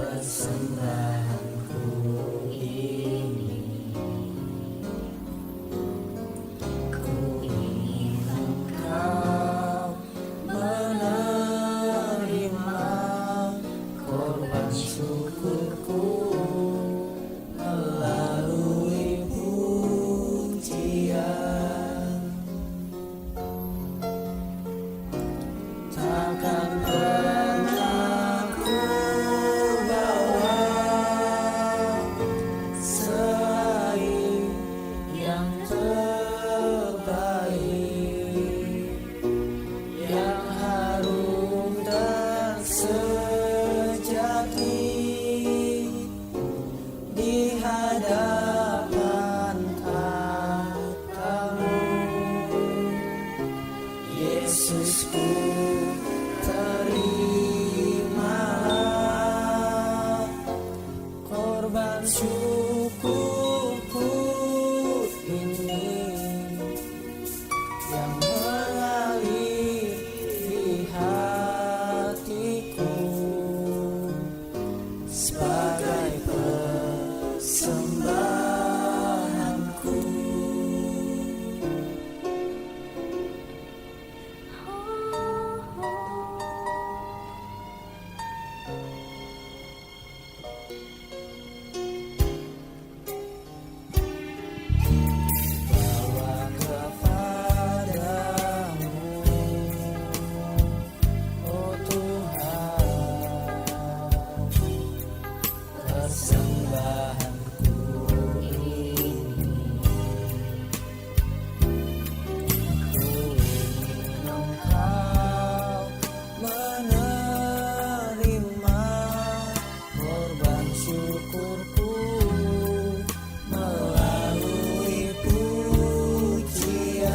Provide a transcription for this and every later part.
persembahanku ini. Ku ingin Engkau menerima korban syukurku melalui pujian. Takkan pernah ku bawa selain yang terbaik, yang harum dan sejati di hadapan tatamu. Yesusku, terimalah korban syukurku ini yang mengalir di hatiku sebagai persembahanku. Bawa kepadamu, oh Tuhan, persembahanku ini. Ku ingin Engkau menerima korban syukurku melalui pujian.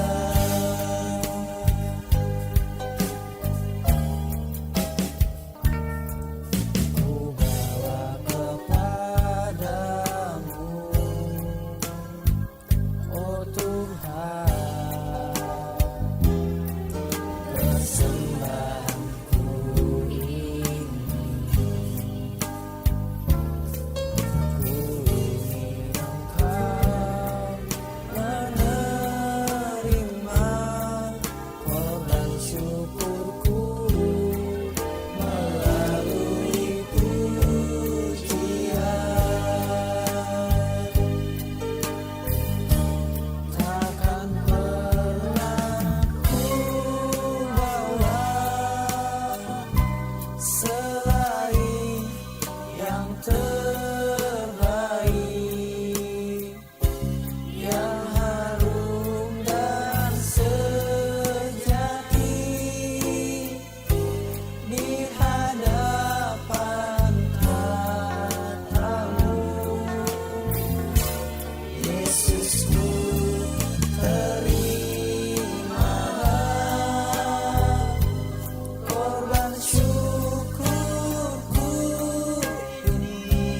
Ku bawa kepadamu, oh Tuhan, persembahanku ini. Ku ingin Engkau menerima korban syukurku melalui pujian. Takkan pernah ku bawa selain yang terbaik, yang harum dan sejati di hadapan tatamu. Yesusku, terimalah korban syukurku ini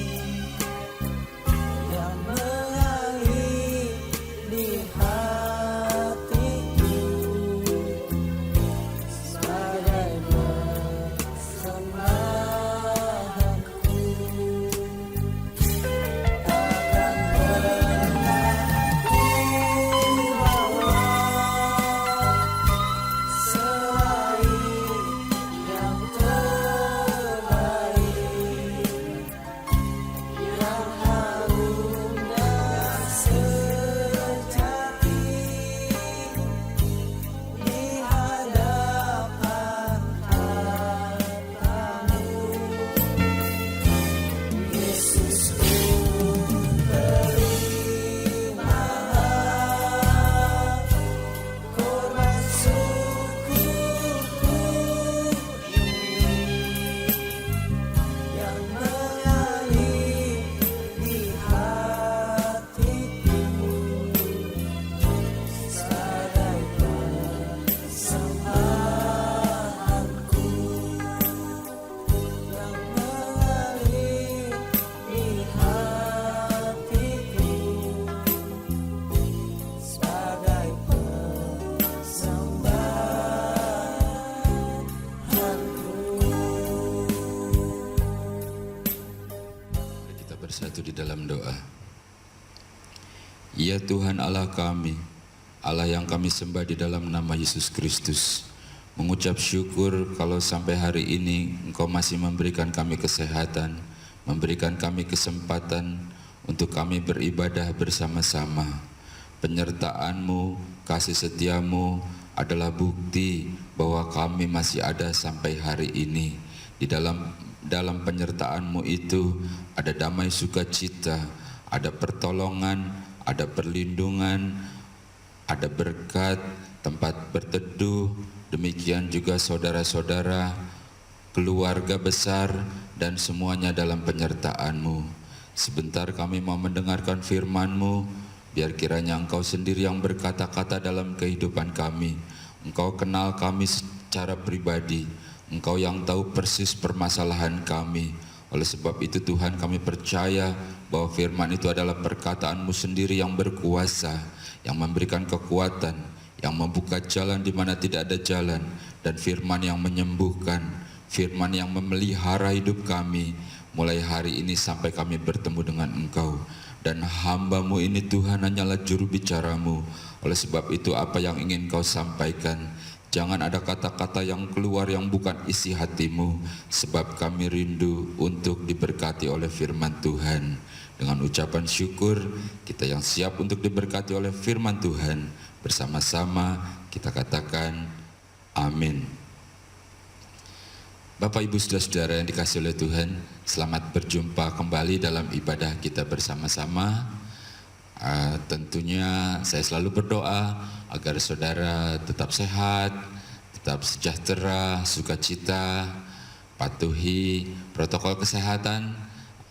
bersatu di dalam doa. Ya Tuhan Allah kami, Allah yang kami sembah di dalam nama Yesus Kristus, mengucap syukur kalau sampai hari ini Engkau masih memberikan kami kesehatan, memberikan kami kesempatan untuk kami beribadah bersama-sama. Penyertaan-Mu, kasih setiamu adalah bukti bahwa kami masih ada sampai hari ini. Di dalam penyertaan-Mu itu ada damai sukacita, ada pertolongan, ada perlindungan, ada berkat, tempat berteduh, demikian juga saudara-saudara, keluarga besar, dan semuanya dalam penyertaan-Mu. Sebentar kami mau mendengarkan firman-Mu, biar kiranya Engkau sendiri yang berkata-kata dalam kehidupan kami. Engkau kenal kami secara pribadi, Engkau yang tahu persis permasalahan kami. Oleh sebab itu Tuhan, kami percaya bahwa firman itu adalah perkataan-Mu sendiri yang berkuasa, yang memberikan kekuatan, yang membuka jalan di mana tidak ada jalan, dan firman yang menyembuhkan, firman yang memelihara hidup kami mulai hari ini sampai kami bertemu dengan Engkau. Dan hamba-Mu ini Tuhan hanyalah juru bicara-Mu. Oleh sebab itu apa yang ingin Kau sampaikan, jangan ada kata-kata yang keluar yang bukan isi hati-Mu, sebab kami rindu untuk diberkati oleh firman Tuhan. Dengan ucapan syukur, kita yang siap untuk diberkati oleh firman Tuhan, bersama-sama kita katakan amin. Bapak, Ibu, Saudara-saudara yang dikasihi oleh Tuhan, selamat berjumpa kembali dalam ibadah kita bersama-sama. Tentunya saya selalu berdoa agar saudara tetap sehat, tetap sejahtera, sukacita, patuhi protokol kesehatan,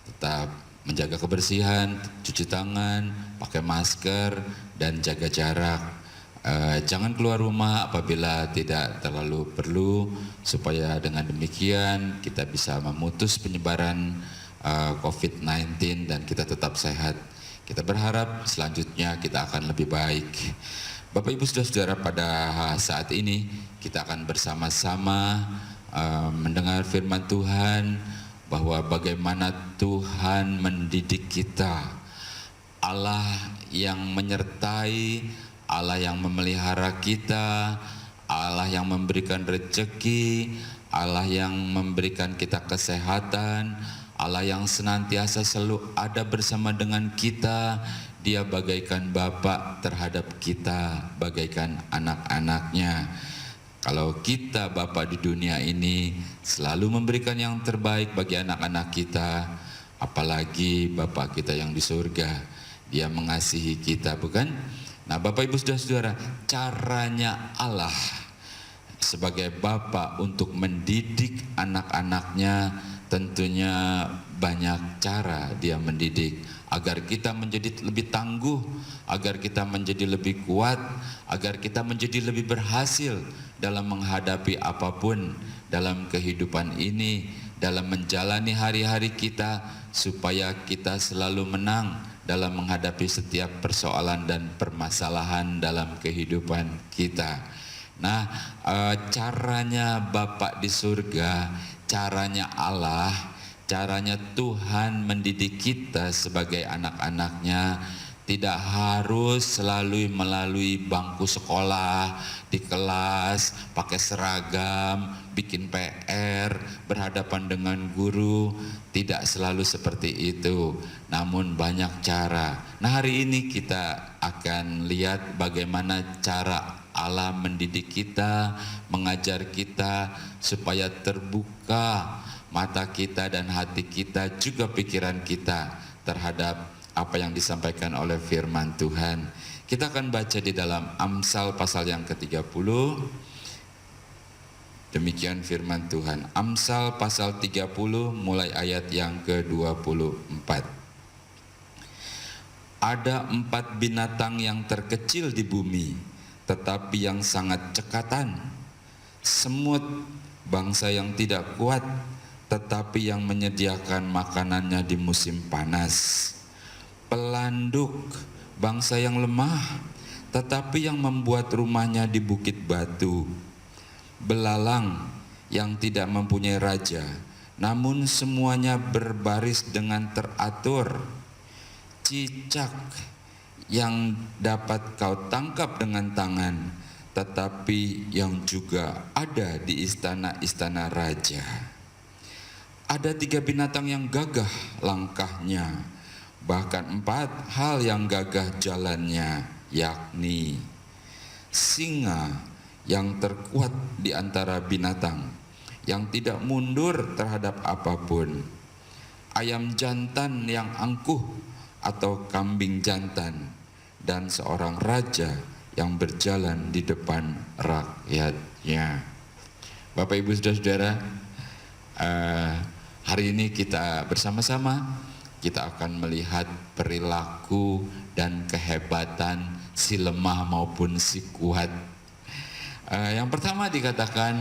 tetap menjaga kebersihan, cuci tangan, pakai masker, dan jaga jarak. Jangan keluar rumah apabila tidak terlalu perlu, supaya dengan demikian kita bisa memutus penyebaran COVID-19 dan kita tetap sehat. Kita berharap selanjutnya kita akan lebih baik. Bapak, Ibu, Saudara-saudara, pada saat ini kita akan bersama-sama mendengar firman Tuhan, bahwa bagaimana Tuhan mendidik kita. Allah yang menyertai, Allah yang memelihara kita, Allah yang memberikan rezeki, Allah yang memberikan kita kesehatan, Allah yang senantiasa selalu ada bersama dengan kita. Dia bagaikan Bapa terhadap kita, bagaikan anak-anaknya. Kalau kita Bapa di dunia ini selalu memberikan yang terbaik bagi anak-anak kita, apalagi Bapa kita yang di surga. Dia mengasihi kita, bukan? Nah, Bapak, Ibu, Saudara-saudara, caranya Allah sebagai Bapa untuk mendidik anak-anaknya, tentunya banyak cara Dia mendidik agar kita menjadi lebih tangguh, agar kita menjadi lebih kuat, agar kita menjadi lebih berhasil dalam menghadapi apapun dalam kehidupan ini, dalam menjalani hari-hari kita, supaya kita selalu menang dalam menghadapi setiap persoalan dan permasalahan dalam kehidupan kita. Nah, caranya Bapa di surga, caranya Allah, caranya Tuhan mendidik kita sebagai anak-anaknya, tidak harus selalu melalui bangku sekolah, di kelas, pakai seragam, bikin PR, berhadapan dengan guru. Tidak selalu seperti itu, namun banyak cara. Nah, hari ini kita akan lihat bagaimana cara Allah mendidik kita, mengajar kita, supaya terbuka mata kita dan hati kita, juga pikiran kita terhadap apa yang disampaikan oleh firman Tuhan. Kita akan baca di dalam Amsal pasal yang ke-30. Demikian firman Tuhan. Amsal pasal 30 mulai ayat yang ke-24. Ada 4 binatang yang terkecil di bumi, tetapi yang sangat cekatan. Semut, bangsa yang tidak kuat, tetapi yang menyediakan makanannya di musim panas. Pelanduk, bangsa yang lemah, tetapi yang membuat rumahnya di bukit batu. Belalang yang tidak mempunyai raja, namun semuanya berbaris dengan teratur. Cicak yang dapat kau tangkap dengan tangan, tetapi yang juga ada di istana-istana raja. Ada 3 binatang yang gagah langkahnya, bahkan 4 hal yang gagah jalannya, yakni singa yang terkuat di antara binatang, yang tidak mundur terhadap apapun, ayam jantan yang angkuh atau kambing jantan, dan seorang raja yang berjalan di depan rakyatnya. Bapak Ibu Saudara-saudara, hari ini kita bersama-sama kita akan melihat perilaku dan kehebatan si lemah maupun si kuat. Yang pertama dikatakan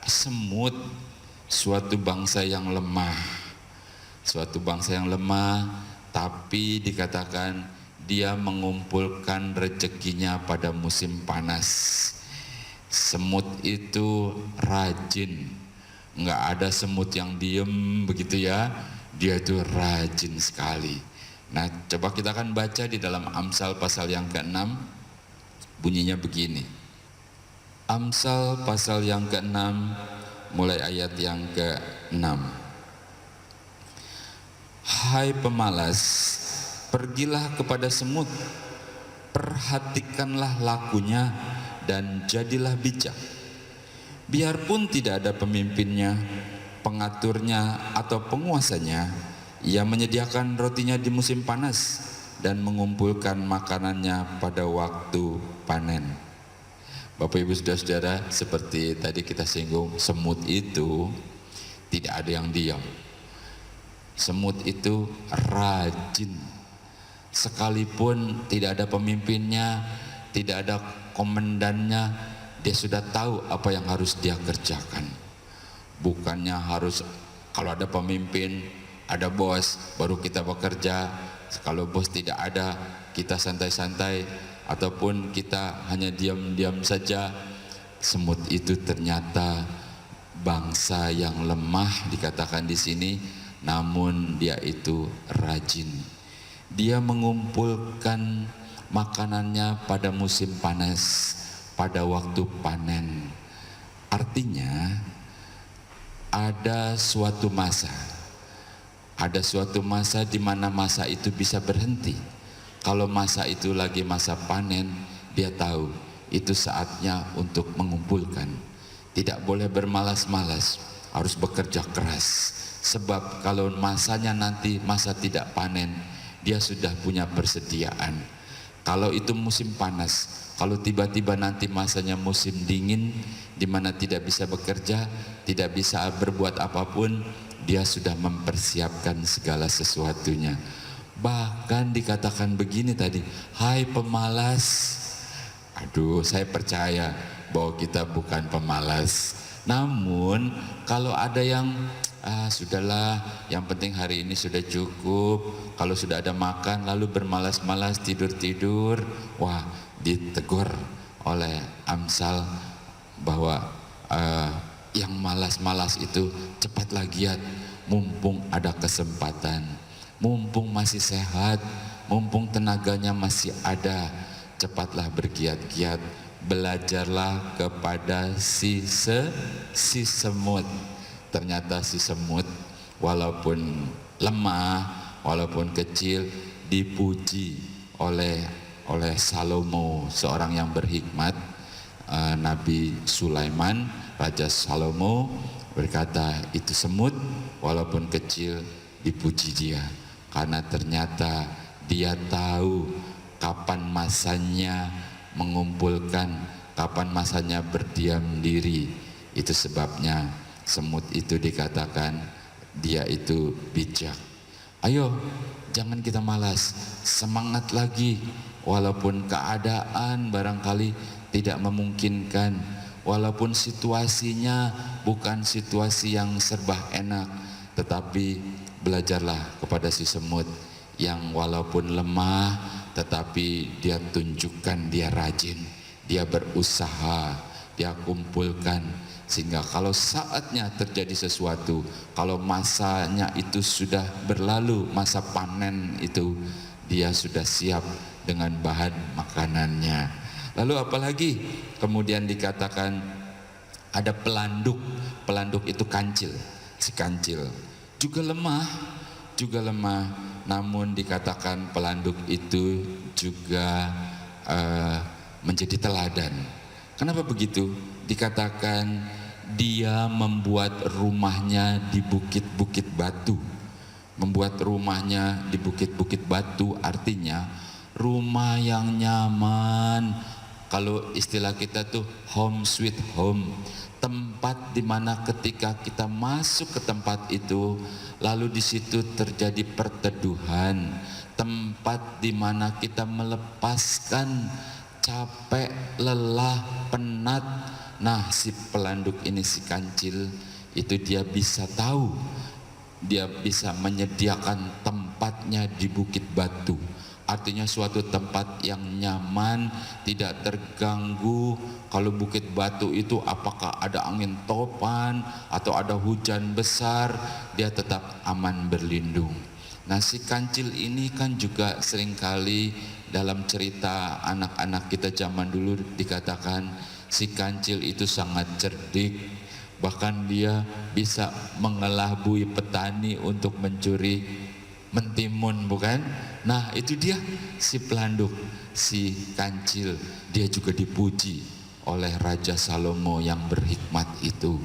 semut, suatu bangsa yang lemah. Suatu bangsa yang lemah, tapi dikatakan dia mengumpulkan rezekinya pada musim panas. Semut itu rajin, nggak ada semut yang diem begitu ya, dia itu rajin sekali. Nah, coba kita akan baca di dalam Amsal pasal yang ke-6, bunyinya begini. Amsal pasal yang ke-6 mulai ayat yang ke-6. Hai pemalas, pergilah kepada semut, perhatikanlah lakunya dan jadilah bijak. Biarpun tidak ada pemimpinnya, pengaturnya atau penguasanya, ia menyediakan rotinya di musim panas dan mengumpulkan makanannya pada waktu panen. Bapak Ibu Saudara-saudara, seperti tadi kita singgung, semut itu tidak ada yang diam. Semut itu rajin, sekalipun tidak ada pemimpinnya, tidak ada komandannya, dia sudah tahu apa yang harus dia kerjakan. Bukannya harus kalau ada pemimpin, ada bos, baru kita bekerja. Kalau bos tidak ada, kita santai-santai, ataupun kita hanya diam-diam saja. Semut itu ternyata bangsa yang lemah dikatakan di sini, namun dia itu rajin. Dia mengumpulkan makanannya pada musim panas, pada waktu panen. Artinya ada suatu masa di mana masa itu bisa berhenti. Kalau masa itu lagi masa panen, dia tahu itu saatnya untuk mengumpulkan. Tidak boleh bermalas-malas, harus bekerja keras. Sebab kalau masanya nanti masa tidak panen, dia sudah punya persediaan. Kalau itu musim panas, kalau tiba-tiba nanti masanya musim dingin, di mana tidak bisa bekerja, tidak bisa berbuat apapun, dia sudah mempersiapkan segala sesuatunya. Bahkan dikatakan begini tadi, hai pemalas. Aduh, saya percaya bahwa kita bukan pemalas. Namun kalau ada yang sudahlah, yang penting hari ini sudah cukup. Kalau sudah ada makan lalu bermalas-malas tidur-tidur, wah, ditegur oleh Amsal bahwa yang malas-malas itu cepatlah giat, mumpung ada kesempatan, mumpung masih sehat, mumpung tenaganya masih ada, cepatlah bergiat-giat. Belajarlah kepada si semut. Ternyata si semut walaupun lemah, walaupun kecil, dipuji oleh Salomo, seorang yang berhikmat. Nabi Sulaiman, Raja Salomo berkata, itu semut walaupun kecil dipuji dia, karena ternyata dia tahu kapan masanya mengumpulkan, kapan masanya berdiam diri. Itu sebabnya semut itu dikatakan dia itu bijak. Ayo, jangan kita malas, semangat lagi. Walaupun keadaan barangkali tidak memungkinkan, walaupun situasinya bukan situasi yang serba enak, tetapi belajarlah kepada si semut yang walaupun lemah, tetapi dia tunjukkan dia rajin, dia berusaha, dia kumpulkan sehingga kalau saatnya terjadi sesuatu, kalau masanya itu sudah berlalu, masa panen itu, dia sudah siap dengan bahan makanannya. Lalu apalagi kemudian dikatakan ada pelanduk. Pelanduk itu kancil, si kancil juga lemah, namun dikatakan pelanduk itu juga menjadi teladan. Kenapa begitu? Dikatakan dia membuat rumahnya di bukit-bukit batu. Membuat rumahnya di bukit-bukit batu artinya rumah yang nyaman. Kalau istilah kita tuh home sweet home. Tempat di mana ketika kita masuk ke tempat itu, lalu di situ terjadi perteduhan. Tempat di mana kita melepaskan capek, lelah, penat. Nah, si pelanduk ini, si kancil itu, dia bisa tahu, dia bisa menyediakan tempatnya di bukit batu. Artinya suatu tempat yang nyaman, tidak terganggu. Kalau bukit batu itu apakah ada angin topan atau ada hujan besar, dia tetap aman berlindung. Nah, si kancil ini kan juga seringkali dalam cerita anak-anak kita zaman dulu dikatakan si kancil itu sangat cerdik. Bahkan dia bisa mengelabui petani untuk mencuri mentimun, bukan? Nah, itu dia si pelanduk, si kancil. Dia juga dipuji oleh Raja Salomo yang berhikmat itu.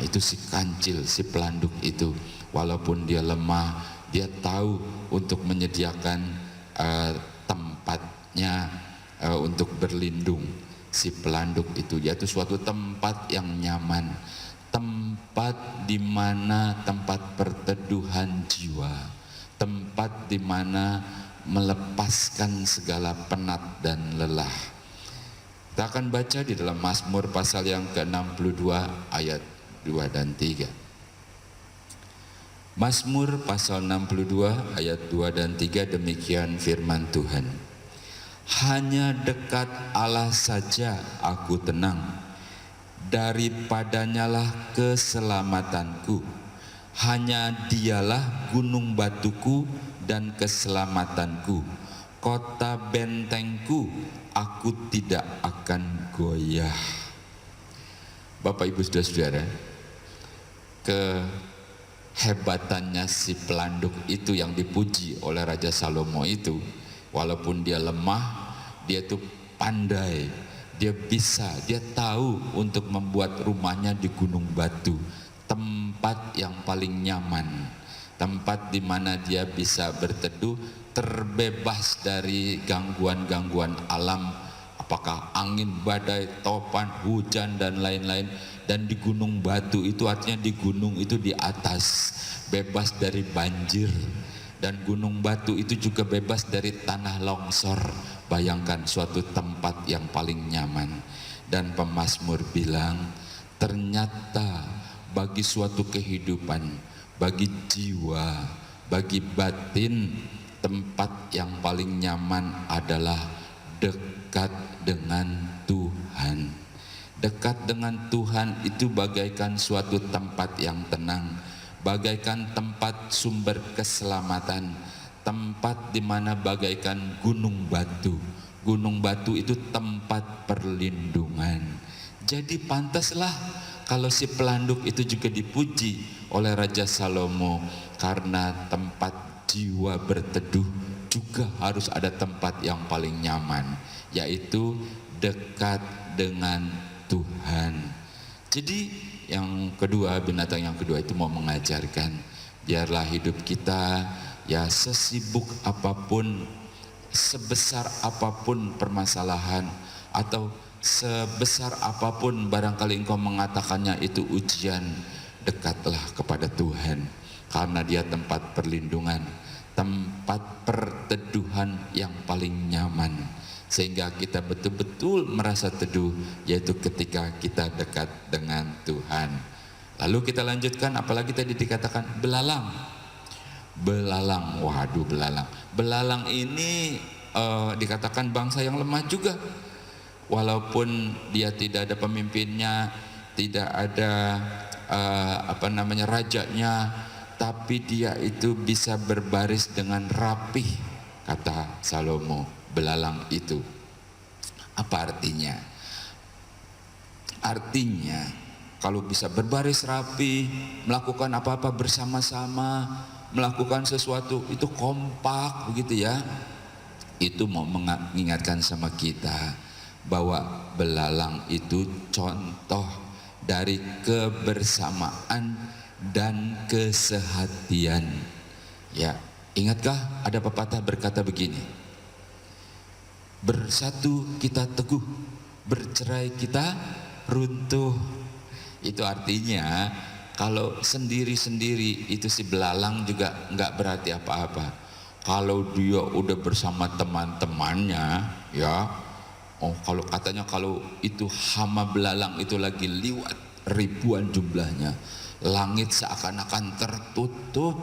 Itu si kancil, si pelanduk itu. Walaupun dia lemah, dia tahu untuk menyediakan tempatnya untuk berlindung. Si pelanduk itu, yaitu suatu tempat yang nyaman, tempat di mana tempat perteduhan jiwa, tempat di mana melepaskan segala penat dan lelah. Kita akan baca di dalam Mazmur pasal yang ke-62 ayat 2 dan 3. Mazmur pasal 62 ayat 2 dan 3, demikian firman Tuhan. Hanya dekat Allah saja aku tenang, daripadanyalah keselamatanku. Hanya dialah gunung batuku dan keselamatanku, kota bentengku, aku tidak akan goyah. Bapak Ibu Saudara-saudara, kehebatannya si pelanduk itu yang dipuji oleh Raja Salomo itu, walaupun dia lemah, dia itu pandai, dia tahu untuk membuat rumahnya di gunung batu, tempat yang paling nyaman, tempat di mana dia bisa berteduh, terbebas dari gangguan-gangguan alam, apakah angin, badai, topan, hujan dan lain-lain. Dan di gunung batu itu artinya di gunung itu di atas, bebas dari banjir. Dan gunung batu itu juga bebas dari tanah longsor. Bayangkan suatu tempat yang paling nyaman. Dan pemazmur bilang, ternyata bagi suatu kehidupan, bagi jiwa, bagi batin, tempat yang paling nyaman adalah dekat dengan Tuhan. Dekat dengan Tuhan itu bagaikan suatu tempat yang tenang, bagaikan tempat sumber keselamatan, tempat di mana bagaikan gunung batu. Gunung batu itu tempat perlindungan. Jadi pantaslah kalau si pelanduk itu juga dipuji oleh Raja Salomo, karena tempat jiwa berteduh juga harus ada tempat yang paling nyaman, yaitu dekat dengan Tuhan. Jadi yang kedua, binatang yang kedua itu mau mengajarkan, biarlah hidup kita ya sesibuk apapun, sebesar apapun permasalahan, atau sebesar apapun barangkali engkau mengatakannya itu ujian, dekatlah kepada Tuhan, karena Dia tempat perlindungan, tempat perteduhan yang paling nyaman, sehingga kita betul-betul merasa teduh, yaitu ketika kita dekat dengan Tuhan. Lalu kita lanjutkan, apalagi tadi dikatakan belalang. Belalang, waduh belalang. Belalang ini dikatakan bangsa yang lemah juga. Walaupun dia tidak ada pemimpinnya, tidak ada rajanya, tapi dia itu bisa berbaris dengan rapih, kata Salomo. Belalang itu apa artinya? Artinya kalau bisa berbaris rapi, melakukan apa-apa bersama-sama, melakukan sesuatu itu kompak begitu ya. Itu mau mengingatkan sama kita bahwa belalang itu contoh dari kebersamaan dan kesehatian. Ya, ingatkah ada pepatah berkata begini, bersatu kita teguh, bercerai kita runtuh. Itu artinya kalau sendiri-sendiri itu si belalang juga nggak berarti apa-apa. Kalau dia udah bersama teman-temannya, ya, kalau katanya kalau itu hama belalang itu lagi liwat ribuan jumlahnya, langit seakan-akan tertutup.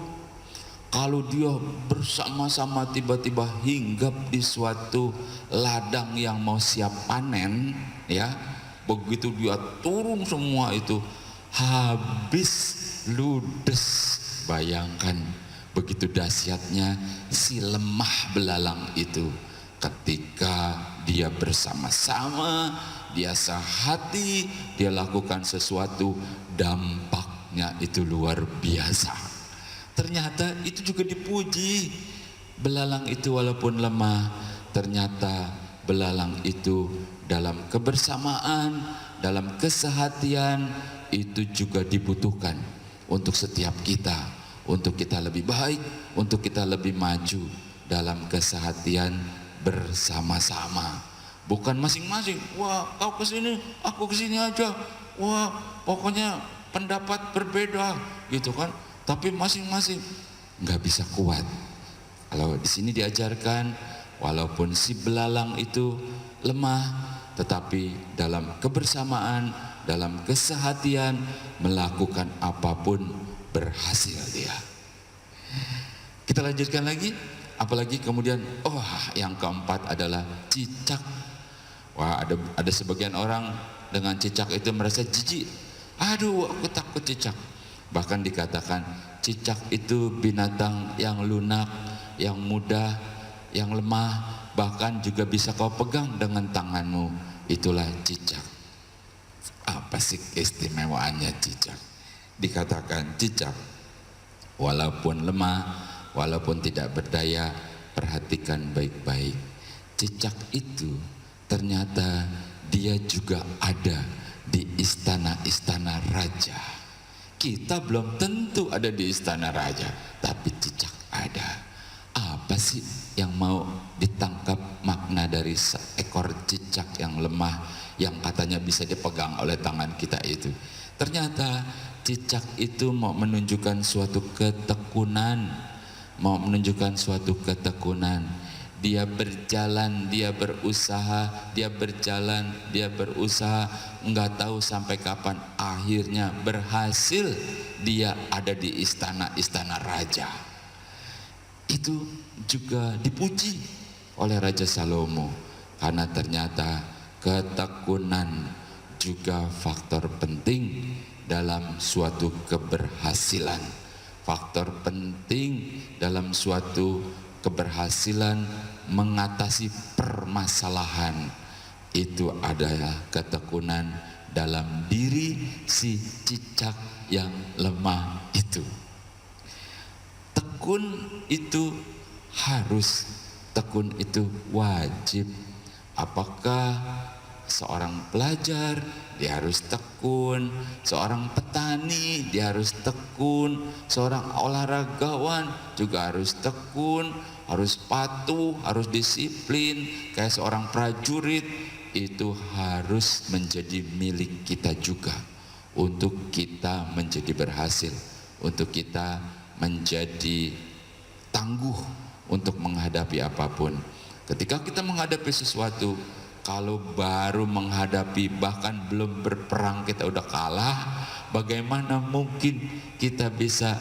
Kalau dia bersama-sama tiba-tiba hinggap di suatu ladang yang mau siap panen, ya, begitu dia turun semua itu habis ludes. Bayangkan begitu dahsyatnya si lemah belalang itu ketika dia bersama-sama, dia sehati, dia lakukan sesuatu, dampaknya itu luar biasa. Ternyata itu juga dipuji. Belalang itu walaupun lemah, ternyata belalang itu dalam kebersamaan, dalam kesehatian itu juga dibutuhkan untuk setiap kita, untuk kita lebih baik, untuk kita lebih maju dalam kesehatian bersama-sama. Bukan masing-masing, wah kau kesini, aku kesini aja, wah pokoknya pendapat berbeda gitu kan. Tapi masing-masing nggak bisa kuat. Kalau di sini diajarkan, walaupun si belalang itu lemah, tetapi dalam kebersamaan, dalam kesehatian, melakukan apapun berhasil dia. Kita lanjutkan lagi. Apalagi kemudian, yang keempat adalah cicak. Wah, ada sebagian orang dengan cicak itu merasa jijik. Aduh, aku takut cicak. Bahkan dikatakan cicak itu binatang yang lunak, yang mudah, yang lemah, bahkan juga bisa kau pegang dengan tanganmu. Itulah cicak. Apa sih keistimewaannya cicak? Dikatakan cicak walaupun lemah, walaupun tidak berdaya, perhatikan baik-baik. Cicak itu ternyata dia juga ada di istana-istana raja. Kita belum tentu ada di istana raja, tapi cicak ada. Apa sih yang mau ditangkap makna dari seekor cicak yang lemah, yang katanya bisa dipegang oleh tangan kita itu? Ternyata cicak itu mau menunjukkan suatu ketekunan, mau menunjukkan suatu ketekunan. Dia berjalan, dia berusaha, dia berjalan, dia berusaha, enggak tahu sampai kapan akhirnya berhasil dia ada di istana-istana raja. Itu juga dipuji oleh Raja Salomo karena ternyata ketekunan juga faktor penting dalam suatu keberhasilan. Faktor penting dalam suatu keberhasilan mengatasi permasalahan itu adalah ketekunan dalam diri si cicak yang lemah itu. Tekun itu harus, tekun itu wajib. Apakah seorang pelajar dia harus tekun, seorang petani dia harus tekun, seorang olahragawan juga harus tekun, harus patuh, harus disiplin. Kayak seorang prajurit itu harus menjadi milik kita juga, untuk kita menjadi berhasil, untuk kita menjadi tangguh untuk menghadapi apapun. Ketika kita menghadapi sesuatu, kalau baru menghadapi, bahkan belum berperang kita udah kalah, bagaimana mungkin kita bisa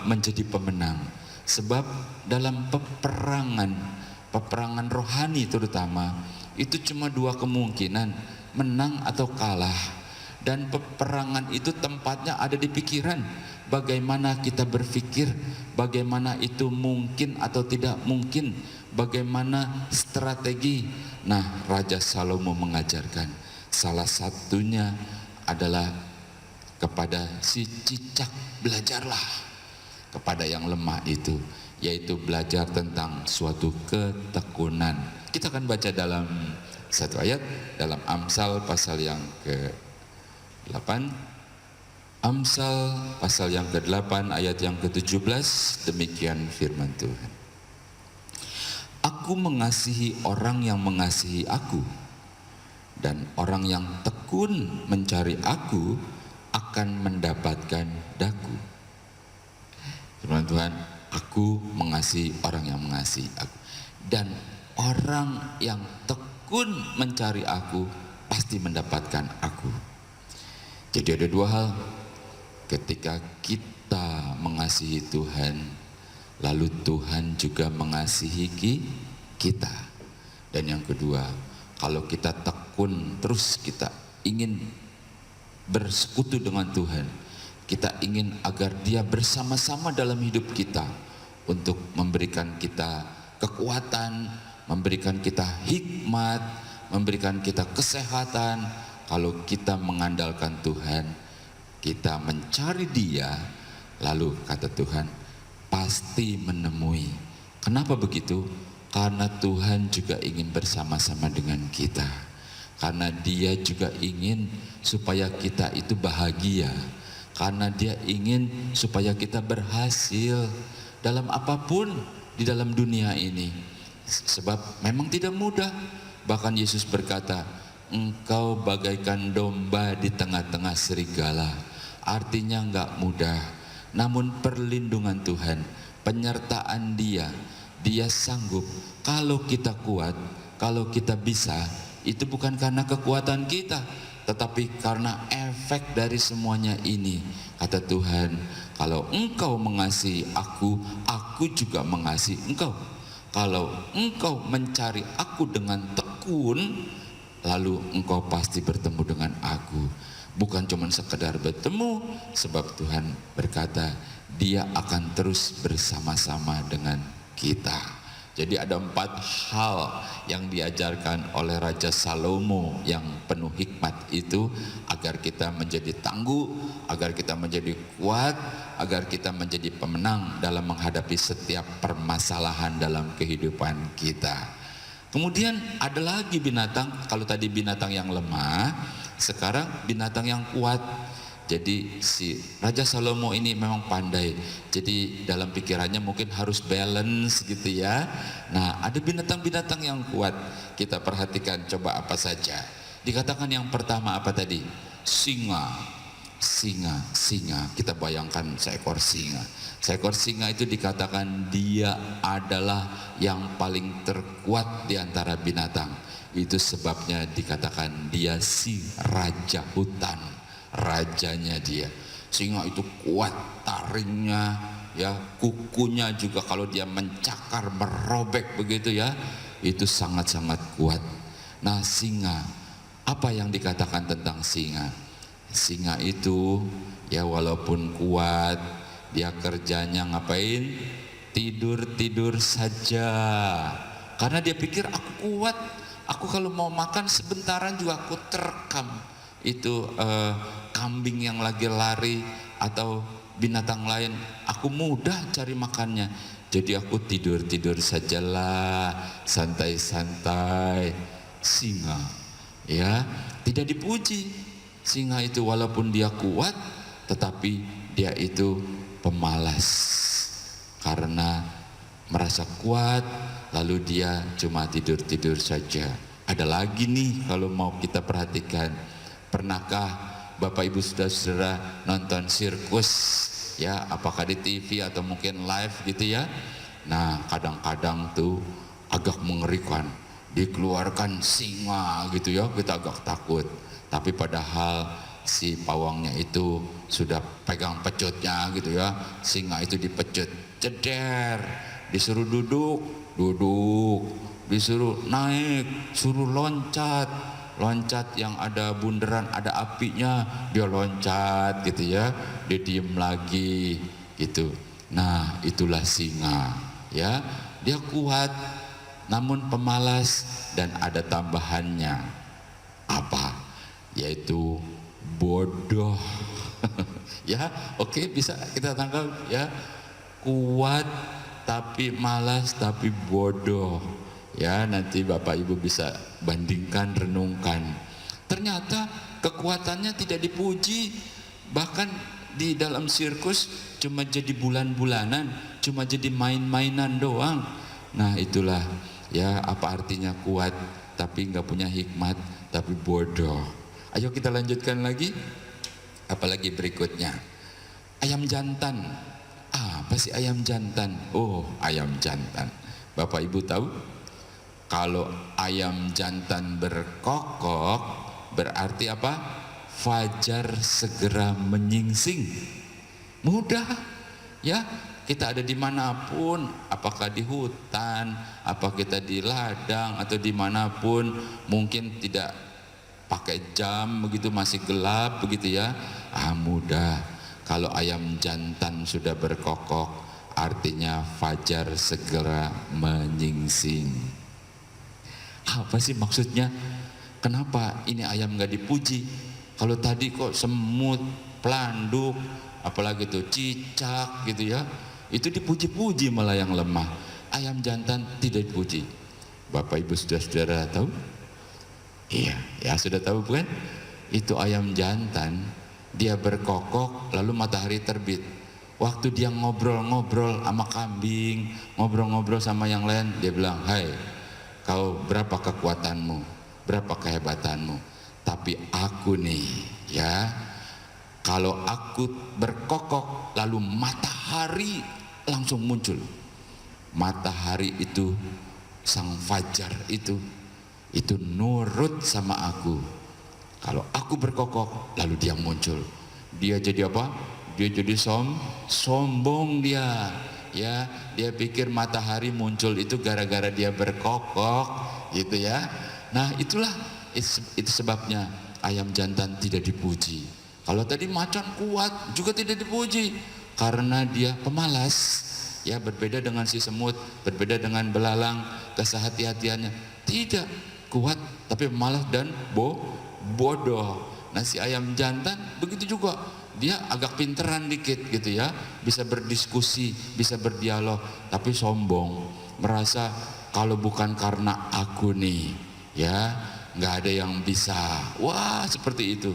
menjadi pemenang? Sebab dalam peperangan rohani terutama, itu cuma dua kemungkinan, menang atau kalah. Dan peperangan itu tempatnya ada di pikiran. Bagaimana kita berpikir, bagaimana itu mungkin atau tidak mungkin, bagaimana strategi. Nah, Raja Salomo mengajarkan salah satunya adalah kepada si cicak, belajarlah kepada yang lemah itu, yaitu belajar tentang suatu ketekunan. Kita akan baca dalam satu ayat dalam Amsal pasal yang ke-8. Amsal pasal yang ke-8 ayat yang ke-17, demikian firman Tuhan. Aku mengasihi orang yang mengasihi aku, dan orang yang tekun mencari aku akan mendapatkan daku. Firman Tuhan, aku mengasihi orang yang mengasihi aku, dan orang yang tekun mencari aku pasti mendapatkan aku. Jadi ada dua hal. Ketika kita mengasihi Tuhan, lalu Tuhan juga mengasihi kita. Dan yang kedua, kalau kita tekun terus, kita ingin bersekutu dengan Tuhan, kita ingin agar Dia bersama-sama dalam hidup kita untuk memberikan kita kekuatan, memberikan kita hikmat, memberikan kita kesehatan. Kalau kita mengandalkan Tuhan, kita mencari Dia, lalu kata Tuhan pasti menemui. Kenapa begitu? Karena Tuhan juga ingin bersama-sama dengan kita. Karena Dia juga ingin supaya kita itu bahagia. Karena Dia ingin supaya kita berhasil dalam apapun di dalam dunia ini. Sebab memang tidak mudah. Bahkan Yesus berkata, engkau bagaikan domba di tengah-tengah serigala. Artinya enggak mudah, namun perlindungan Tuhan, penyertaan Dia sanggup. Kalau kita kuat, kalau kita bisa, itu bukan karena kekuatan kita, tetapi karena efek dari semuanya ini. Kata Tuhan, kalau engkau mengasihi aku, aku juga mengasihi engkau. Kalau engkau mencari aku dengan tekun, lalu engkau pasti bertemu dengan aku. Bukan cuma sekedar bertemu, sebab Tuhan berkata Dia akan terus bersama-sama dengan kita. Jadi ada 4 hal yang diajarkan oleh Raja Salomo yang penuh hikmat itu, agar kita menjadi tangguh, agar kita menjadi kuat, agar kita menjadi pemenang dalam menghadapi setiap permasalahan dalam kehidupan kita. Kemudian ada lagi binatang, kalau tadi binatang yang lemah, sekarang binatang yang kuat. Jadi si Raja Salomo ini memang pandai. Jadi dalam pikirannya mungkin harus balance gitu ya. Nah, ada binatang-binatang yang kuat. Kita perhatikan coba apa saja. Dikatakan yang pertama apa tadi? Singa. Singa. Kita bayangkan seekor singa. Seekor singa itu dikatakan dia adalah yang paling terkuat di antara binatang. Itu sebabnya dikatakan dia si raja hutan, rajanya dia. Singa itu kuat, taringnya, ya, kukunya juga kalau dia mencakar, merobek begitu ya, itu sangat-sangat kuat. Nah, singa, apa yang dikatakan tentang singa? Singa itu ya walaupun kuat, dia kerjanya ngapain? Tidur saja. Karena dia pikir aku kuat. Aku kalau mau makan sebentaran juga aku terekam. Itu kambing yang lagi lari atau binatang lain, aku mudah cari makannya. Jadi aku tidur sajalah, santai-santai. Singa, ya, tidak dipuji. Singa itu walaupun dia kuat, tetapi dia itu pemalas. Karena merasa kuat, lalu dia cuma tidur saja. Ada lagi nih kalau mau kita perhatikan. Pernahkah Bapak Ibu Saudara nonton sirkus? Ya, apakah di TV atau mungkin live gitu ya? Nah, kadang-kadang tuh agak mengerikan. Dikeluarkan singa gitu ya, kita agak takut. Tapi padahal si pawangnya itu sudah pegang pecutnya gitu ya. Singa itu dipecut, ceder, disuruh duduk, disuruh naik, suruh loncat, loncat yang ada bundaran, ada apinya, dia loncat gitu ya, dia diem lagi gitu. Nah, itulah singa ya, dia kuat namun pemalas, dan ada tambahannya apa? Yaitu bodoh. Ya, oke, bisa kita tangkap ya. Kuat tapi malas tapi bodoh. Ya, nanti Bapak Ibu bisa bandingkan, renungkan. Ternyata kekuatannya tidak dipuji. Bahkan di dalam sirkus cuma jadi bulan-bulanan, cuma jadi main-mainan doang. Nah, itulah ya apa artinya kuat tapi nggak punya hikmat, tapi bodoh. Ayo kita lanjutkan lagi. Apalagi berikutnya, ayam jantan. Apa sih ayam jantan? Oh, ayam jantan. Bapak Ibu tahu, kalau ayam jantan berkokok berarti apa? Fajar segera menyingsing. Mudah ya, kita ada dimanapun, apakah di hutan, apa kita di ladang atau dimanapun, mungkin tidak pakai jam begitu, masih gelap begitu ya. Mudah. Kalau ayam jantan sudah berkokok artinya fajar segera menyingsing. Apa sih maksudnya? Kenapa ini ayam nggak dipuji? Kalau tadi kok semut, pelanduk, apalagi tuh cicak gitu ya, itu dipuji-puji malah yang lemah. Ayam jantan tidak dipuji. Bapak Ibu saudara tahu? Iya, ya sudah tahu bukan? Itu ayam jantan, dia berkokok lalu matahari terbit. Waktu dia ngobrol-ngobrol sama kambing, ngobrol-ngobrol sama yang lain, dia bilang, "Hai, kau berapa kekuatanmu, berapa kehebatanmu? Tapi aku nih ya, kalau aku berkokok lalu matahari langsung muncul. Matahari itu, sang fajar itu nurut sama aku. Kalau aku berkokok lalu dia muncul. Dia jadi apa? Dia jadi sombong dia. Ya, dia pikir matahari muncul itu gara-gara dia berkokok gitu ya. Nah, itu sebabnya ayam jantan tidak dipuji. Kalau tadi macan kuat juga tidak dipuji karena dia pemalas. Ya, berbeda dengan si semut, berbeda dengan belalang, kesehati-hatiannya. Tidak kuat tapi malas dan bodoh. Nah, si ayam jantan begitu juga, dia agak pinteran dikit gitu ya, bisa berdiskusi, bisa berdialog, tapi sombong, merasa kalau bukan karena aku nih ya nggak ada yang bisa. Wah, seperti itu.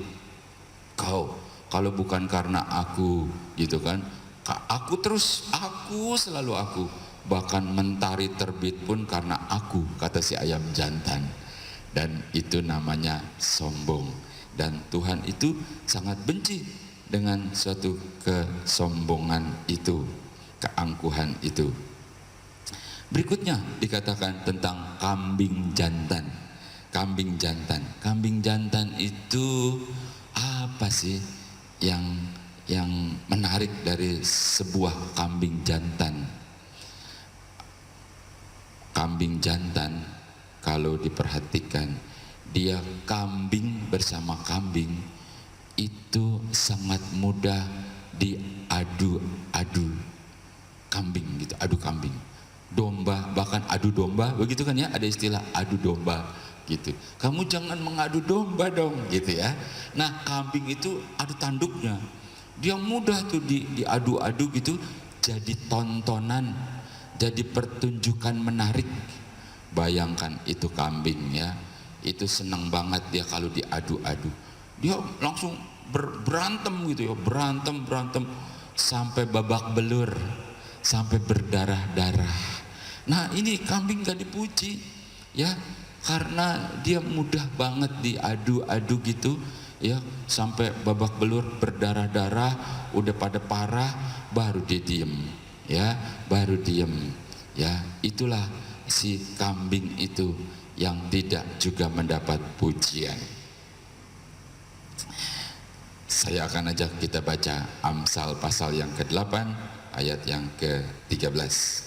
Kalau bukan karena aku gitu kan, aku selalu aku, bahkan mentari terbit pun karena aku, kata si ayam jantan. Dan itu namanya sombong, dan Tuhan itu sangat benci dengan suatu kesombongan itu, keangkuhan itu. Berikutnya dikatakan tentang kambing jantan. Kambing jantan itu apa sih yang menarik dari sebuah kambing jantan? Kambing jantan kalau diperhatikan, dia kambing bersama kambing itu sangat mudah diadu-adu. Kambing gitu, adu kambing. Domba, bahkan adu domba, begitu kan ya, ada istilah adu domba gitu. Kamu jangan mengadu domba dong gitu ya. Nah, kambing itu adu tanduknya. Dia mudah tuh diadu-adu gitu, jadi tontonan, jadi pertunjukan menarik. Bayangkan itu kambing ya, itu senang banget dia kalau diadu-adu. Dia langsung berantem gitu ya, berantem sampai babak belur, sampai berdarah-darah. Nah, ini kambing gak dipuji ya, karena dia mudah banget diadu-adu gitu ya, sampai babak belur, berdarah-darah, udah pada parah, baru dia diem ya, baru diem ya. Itulah si kambing itu yang tidak juga mendapat pujian. Saya akan ajak kita baca Amsal pasal yang ke-8 ayat yang ke-13.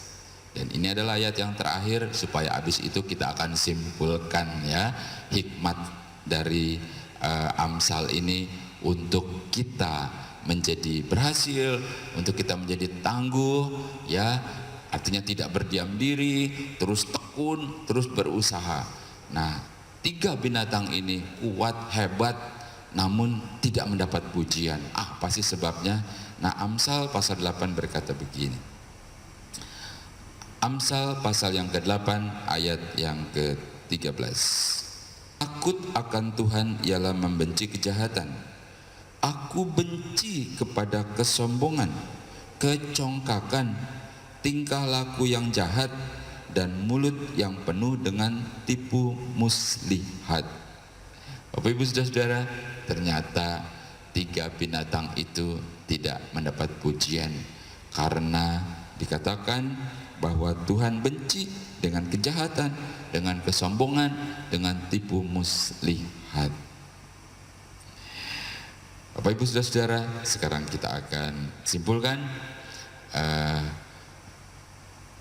Dan ini adalah ayat yang terakhir, supaya habis itu kita akan simpulkan ya hikmat dari Amsal ini untuk kita menjadi berhasil, untuk kita menjadi tangguh, ya, artinya tidak berdiam diri, terus tekun, terus berusaha. Nah, 3 binatang ini kuat, hebat, namun tidak mendapat pujian. Apa sih sebabnya? Nah, Amsal pasal 8 berkata begini. Amsal pasal yang ke-8 ayat yang ke-13. Takut akan Tuhan ialah membenci kejahatan. Aku benci kepada kesombongan, kecongkakan, tingkah laku yang jahat, dan mulut yang penuh dengan tipu muslihat. Bapak Ibu Saudara, ternyata 3 binatang itu tidak mendapat pujian karena dikatakan bahwa Tuhan benci dengan kejahatan, dengan kesombongan, dengan tipu muslihat. Bapak Ibu Saudara, sekarang kita akan simpulkan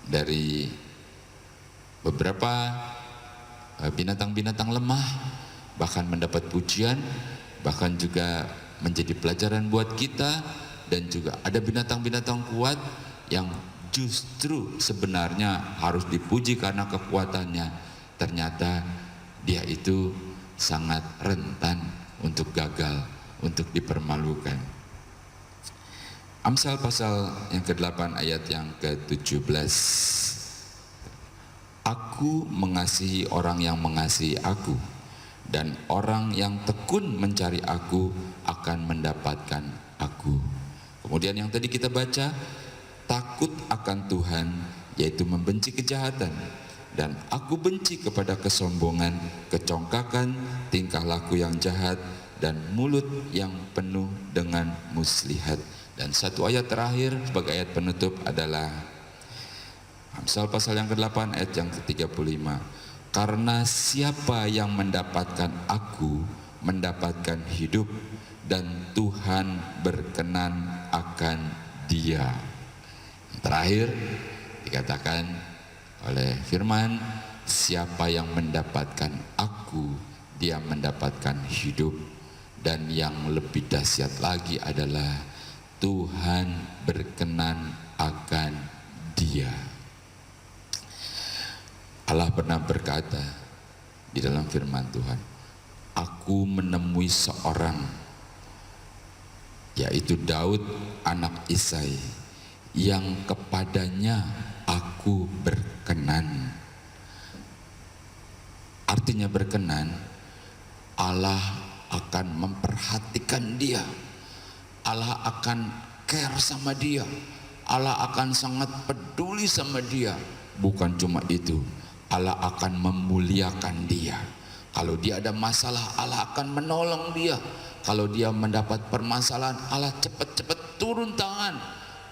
dari beberapa binatang-binatang lemah, bahkan mendapat pujian, bahkan juga menjadi pelajaran buat kita, dan juga ada binatang-binatang kuat yang justru sebenarnya harus dipuji karena kekuatannya. Ternyata dia itu sangat rentan untuk gagal, untuk dipermalukan. Amsal pasal yang ke-8 ayat yang ke-17. Aku mengasihi orang yang mengasihi aku, dan orang yang tekun mencari aku akan mendapatkan aku. Kemudian yang tadi kita baca, takut akan Tuhan yaitu membenci kejahatan, dan aku benci kepada kesombongan, kecongkakan, tingkah laku yang jahat, dan mulut yang penuh dengan muslihat. Dan satu ayat terakhir sebagai ayat penutup adalah Amsal pasal yang ke-8 ayat yang ke-35. Karena siapa yang mendapatkan aku mendapatkan hidup, dan Tuhan berkenan akan dia. Terakhir dikatakan oleh firman, siapa yang mendapatkan aku, dia mendapatkan hidup, dan yang lebih dahsyat lagi adalah Tuhan berkenan akan dia. Allah pernah berkata di dalam firman Tuhan, aku menemui seorang, yaitu Daud anak Isai, yang kepadanya aku berkenan. Artinya berkenan, Allah akan memperhatikan dia, Allah akan care sama dia, Allah akan sangat peduli sama dia. Bukan cuma itu, Allah akan memuliakan dia. Kalau dia ada masalah, Allah akan menolong dia. Kalau dia mendapat permasalahan, Allah cepat-cepat turun tangan.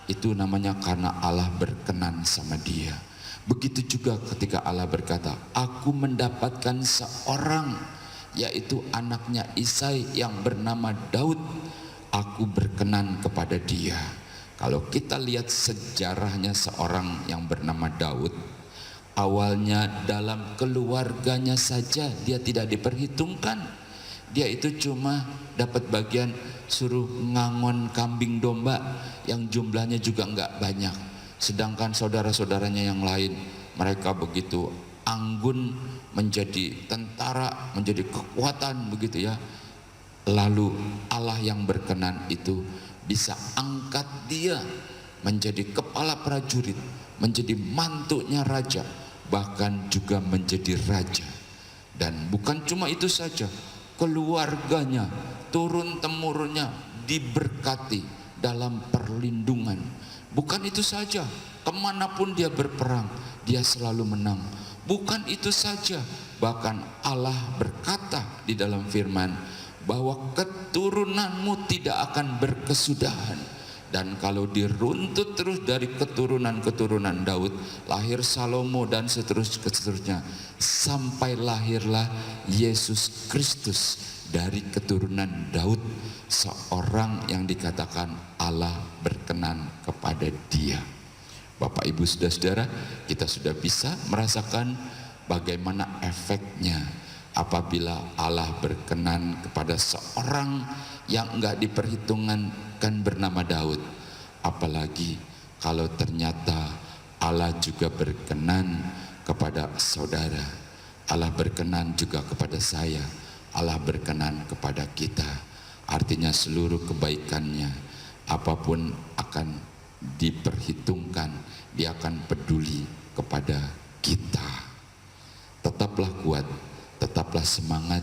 Itu namanya karena Allah berkenan sama dia. Begitu juga ketika Allah berkata, aku mendapatkan seorang, yaitu anaknya Isai yang bernama Daud, aku berkenan kepada dia. Kalau kita lihat sejarahnya seorang yang bernama Daud, awalnya dalam keluarganya saja dia tidak diperhitungkan. Dia itu cuma dapat bagian suruh ngangon kambing domba yang jumlahnya juga enggak banyak. Sedangkan saudara-saudaranya yang lain, mereka begitu anggun menjadi tentara, menjadi kekuatan begitu ya. Lalu Allah yang berkenan itu bisa angkat dia menjadi kepala prajurit, menjadi mantunya raja, bahkan juga menjadi raja. Dan bukan cuma itu saja, keluarganya, turun temurunnya diberkati dalam perlindungan. Bukan itu saja, kemanapun dia berperang, dia selalu menang. Bukan itu saja, bahkan Allah berkata di dalam firman bahwa keturunanmu tidak akan berkesudahan. Dan kalau diruntut terus dari keturunan-keturunan Daud, lahir Salomo dan seterusnya, sampai lahirlah Yesus Kristus dari keturunan Daud, seorang yang dikatakan Allah berkenan kepada dia. Bapak Ibu Saudara-saudara, kita sudah bisa merasakan bagaimana efeknya apabila Allah berkenan kepada seorang yang enggak diperhitungkan bernama Daud. Apalagi kalau ternyata Allah juga berkenan kepada saudara, Allah berkenan juga kepada saya, Allah berkenan kepada kita. Artinya seluruh kebaikannya, apapun akan diperhitungkan, dia akan peduli kepada kita. Tetaplah kuat, tetaplah semangat,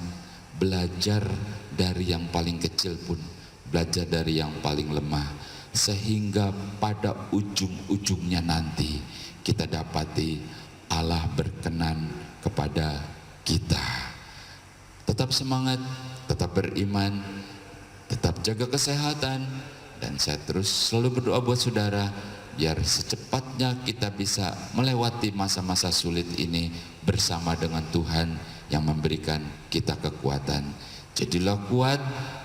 belajar dari yang paling kecil pun, belajar dari yang paling lemah, sehingga pada ujung-ujungnya nanti kita dapati Allah berkenan kepada kita. Tetap semangat, tetap beriman, tetap jaga kesehatan, dan saya terus selalu berdoa buat saudara biar secepatnya kita bisa melewati masa-masa sulit ini bersama dengan Tuhan yang memberikan kita kekuatan. Jadilah kuat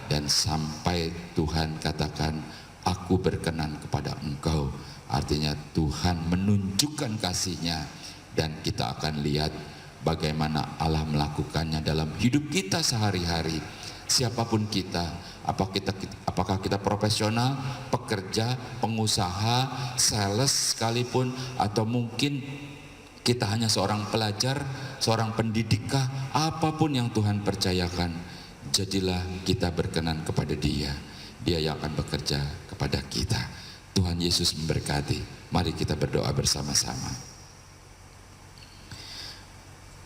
dan sampai Tuhan katakan, aku berkenan kepada engkau. Artinya Tuhan menunjukkan kasih-Nya dan kita akan lihat bagaimana Allah melakukannya dalam hidup kita sehari-hari. Siapapun kita, apakah kita profesional, pekerja, pengusaha, sales sekalipun, atau mungkin kita hanya seorang pelajar, seorang pendidikkah, apapun yang Tuhan percayakan, jadilah kita berkenan kepada Dia. Dia yang akan bekerja kepada kita. Tuhan Yesus memberkati. Mari kita berdoa bersama-sama.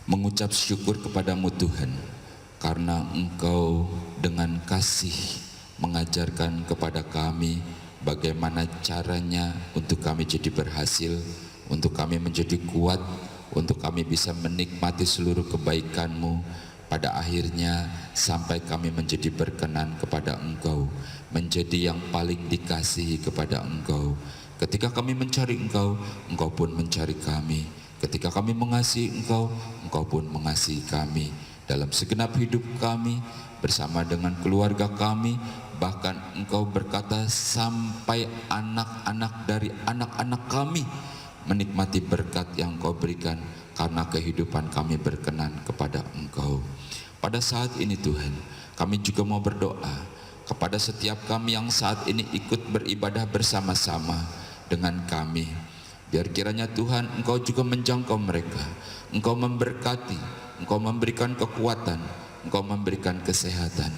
Mengucap syukur kepadamu Tuhan, karena Engkau dengan kasih mengajarkan kepada kami bagaimana caranya untuk kami jadi berhasil, untuk kami menjadi kuat, untuk kami bisa menikmati seluruh kebaikan-Mu. Pada akhirnya sampai kami menjadi berkenan kepada Engkau, menjadi yang paling dikasihi kepada Engkau. Ketika kami mencari Engkau, Engkau pun mencari kami. Ketika kami mengasihi Engkau, Engkau pun mengasihi kami. Dalam segenap hidup kami, bersama dengan keluarga kami, bahkan Engkau berkata sampai anak-anak dari anak-anak kami menikmati berkat yang Engkau berikan, karena kehidupan kami berkenan kepada Engkau. Pada saat ini Tuhan, kami juga mau berdoa kepada setiap kami yang saat ini ikut beribadah bersama-sama dengan kami. Biar kiranya Tuhan Engkau juga menjangkau mereka, Engkau memberkati, Engkau memberikan kekuatan, Engkau memberikan kesehatan.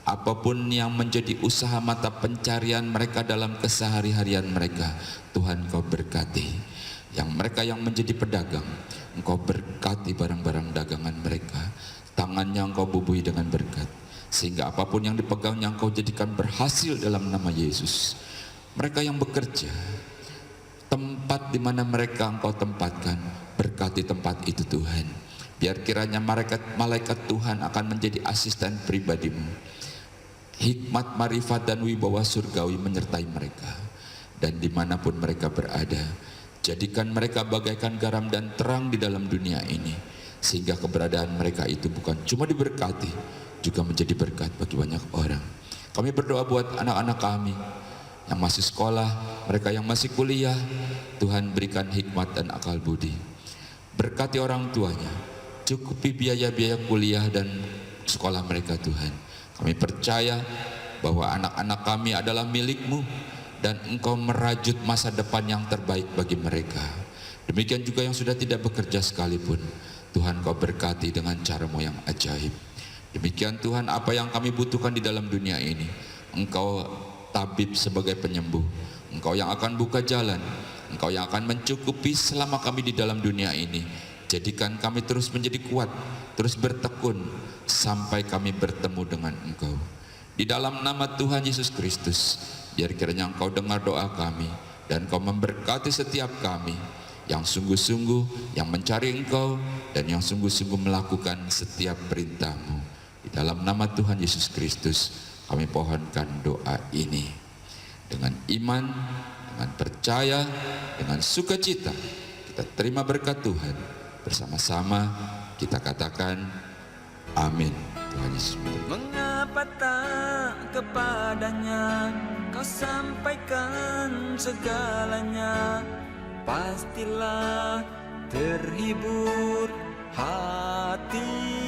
Apapun yang menjadi usaha mata pencarian mereka dalam kesehari-harian mereka, Tuhan Engkau berkati. Yang mereka yang menjadi pedagang, Engkau berkati barang-barang dagangan mereka. Tangannya Engkau bubuhi dengan berkat, sehingga apapun yang dipegangnya Engkau jadikan berhasil dalam nama Yesus. Mereka yang bekerja, tempat di mana mereka Engkau tempatkan, berkati tempat itu Tuhan. Biar kiranya malaikat Tuhan akan menjadi asisten pribadi-Mu. Hikmat, marifat, dan wibawa surgawi menyertai mereka. Dan dimanapun mereka berada, jadikan mereka bagaikan garam dan terang di dalam dunia ini, sehingga keberadaan mereka itu bukan cuma diberkati, juga menjadi berkat bagi banyak orang. Kami berdoa buat anak-anak kami yang masih sekolah, mereka yang masih kuliah. Tuhan berikan hikmat dan akal budi. Berkati orang tuanya, cukupi biaya-biaya kuliah dan sekolah mereka Tuhan. Kami percaya bahwa anak-anak kami adalah milik-Mu, dan Engkau merajut masa depan yang terbaik bagi mereka. Demikian juga yang sudah tidak bekerja sekalipun, Tuhan Kau berkati dengan cara-Mu yang ajaib. Demikian Tuhan, apa yang kami butuhkan di dalam dunia ini, Engkau tabib sebagai penyembuh. Engkau yang akan buka jalan, Engkau yang akan mencukupi selama kami di dalam dunia ini. Jadikan kami terus menjadi kuat, terus bertekun sampai kami bertemu dengan Engkau. Di dalam nama Tuhan Yesus Kristus, biar kiranya Engkau dengar doa kami, dan Engkau memberkati setiap kami yang sungguh-sungguh yang mencari Engkau, dan yang sungguh-sungguh melakukan setiap perintah-Mu. Di dalam nama Tuhan Yesus Kristus kami pohonkan doa ini. Dengan iman, dengan percaya, dengan sukacita, kita terima berkat Tuhan. Bersama-sama kita katakan amin. Tuhan Yesus memberkati. Mengapa tak kepadanya Kau sampaikan segalanya? Pastilah terhibur hati